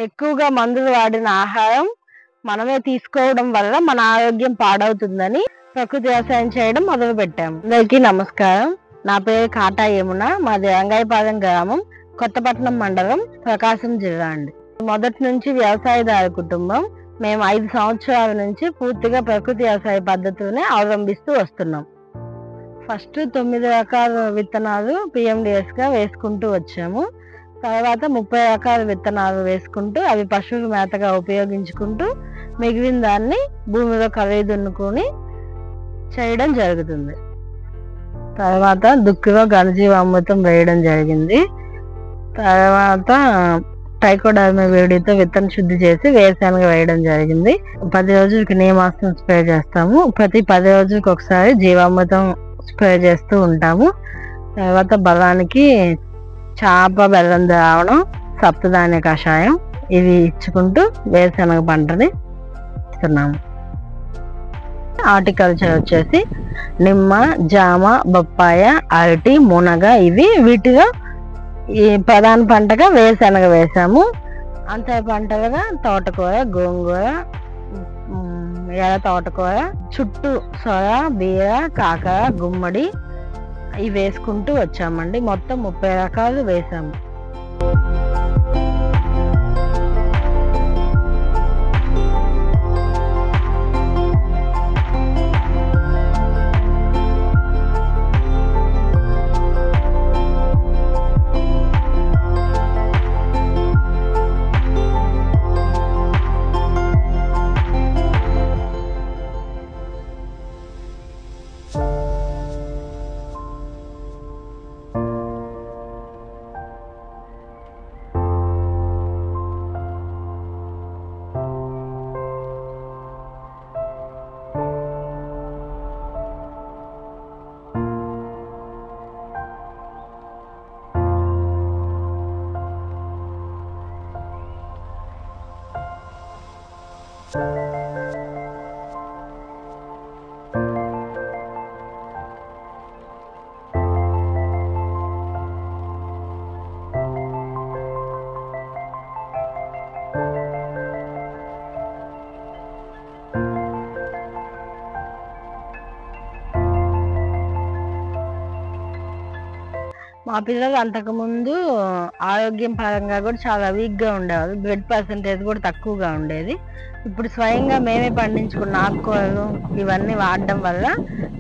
ఎక్కువగా మందులు వాడిన ఆహారం మనమే తీసుకోవడం వల్ల మన ఆరోగ్యం పాడవుతుందని ప్రకృతి వ్యవసాయం చేయడం మొదలు పెట్టాము. అందరికీ నమస్కారం. నా పేరు కాటా యమున. మాది రంగాయపాలెం గ్రామం, కొత్తపట్నం మండలం, ప్రకాశం జిల్లా అండి. మొదటి నుంచి వ్యవసాయదారు కుటుంబం. మేము 5 సంవత్సరాల నుంచి పూర్తిగా ప్రకృతి వ్యవసాయ పద్ధతులనే అవలంబిస్తూ వస్తున్నాం. ఫస్ట్ 9 రకాల విత్తనాలు PMDS గా వేసుకుంటూ వచ్చాము. తర్వాత 30 రకాల విత్తనాలు వేసుకుంటూ అవి పశువుల మేతగా ఉపయోగించుకుంటూ మిగిలిన దాన్ని భూమిలో కలయి దున్నుకొని చేయడం జరుగుతుంది. తర్వాత దుక్కిలో ఘనజీవామృతం వేయడం జరిగింది. తర్వాత ట్రైకోడర్మా వేడితో విత్తన శుద్ధి చేసి వేరుశనగ వేయడం జరిగింది. 10 రోజులకి నీమాస్త్రం స్ప్రే చేస్తాము. ప్రతి 10 రోజులకి ఒకసారి జీవామృతం స్ప్రే చేస్తూ ఉంటాము. తర్వాత బలానికి చాప, బెల్లం ద్రావణం, సప్తధాన్య కషాయం ఇవి ఇచ్చుకుంటూ వేరుశనగ పంటని ఇస్తున్నాము. హార్టికల్చర్ వచ్చేసి నిమ్మ, జామ, బొప్పాయ, అరటి, మునగ ఇవి వీటిలో ఈ ప్రధాన పంటగా వేరుశనగ వేసాము. అంతర పంటలుగా తోటకూర, గోంగూర, ఎర్ర తోటకూర, చుట్టూ సొర, బీర, కాకర, గుమ్మడి ఇవి వేసుకుంటూ వచ్చామండి. మొత్తం 30 రకాలు వేసాము. మా పిల్లలు అంతకుముందు ఆరోగ్యం పరంగా కూడా చాలా వీక్గా ఉండేవాళ్ళు. బ్లడ్ పర్సంటేజ్ కూడా తక్కువగా ఉండేది. ఇప్పుడు స్వయంగా మేమే పండించుకున్న ఆకుకూరలు ఇవన్నీ వాడడం వల్ల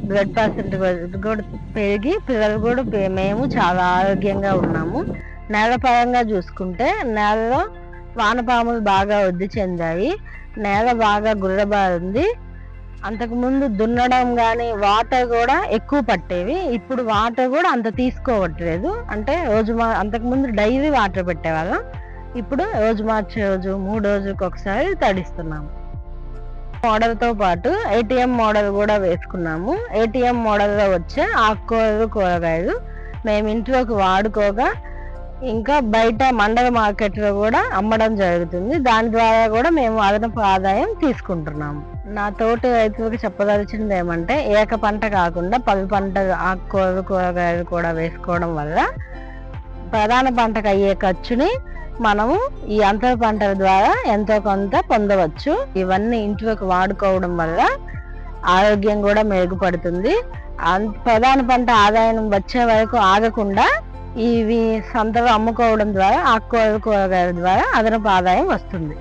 బ్లడ్ పర్సంటేజ్ కూడా పెరిగి పిల్లలు కూడా మేము చాలా ఆరోగ్యంగా ఉన్నాము. నేల పరంగా చూసుకుంటే నేలలో వానపాములు బాగా వృద్ధి చెందాయి. నేల బాగా గుర్రబారింది. అంతకుముందు దున్నడం కానీ వాటర్ కూడా ఎక్కువ పట్టేవి. ఇప్పుడు వాటర్ కూడా అంత తీసుకోవట్లేదు. అంటే అంతకుముందు డైలీ వాటర్ పెట్టేవాళ్ళం. ఇప్పుడు రోజు మార్చి రోజు 3 రోజులకు ఒకసారి తడిస్తున్నాము. మోడల్తో పాటు ATM మోడల్ కూడా వేసుకున్నాము. ATM మోడల్లో వచ్చే ఆకుకూరలు, కూరగాయలు మేము ఇంట్లోకి వాడుకోగా ఇంకా బయట మండల మార్కెట్లో కూడా అమ్మడం జరుగుతుంది. దాని ద్వారా కూడా మేము అదనపు ఆదాయం తీసుకుంటున్నాము. నా తోటి రైతులకు చెప్పదలిచింది ఏమంటే, ఏక పంట కాకుండా పలు పంట ఆకుకూరలు, కూరగాయలు కూడా వేసుకోవడం వల్ల ప్రధాన పంటకు అయ్యే ఖర్చుని మనము ఈ అంతర పంటల ద్వారా ఎంతో కొంత పొందవచ్చు. ఇవన్నీ ఇంట్లోకి వాడుకోవడం వల్ల ఆరోగ్యం కూడా మెరుగుపడుతుంది. ప్రధాన పంట ఆదాయం వచ్చే వరకు ఆగకుండా ఇవి సంతలో అమ్ముకోవడం ద్వారా ఆకుకూరలు, కూరగాయల ద్వారా అదనపు ఆదాయం వస్తుంది.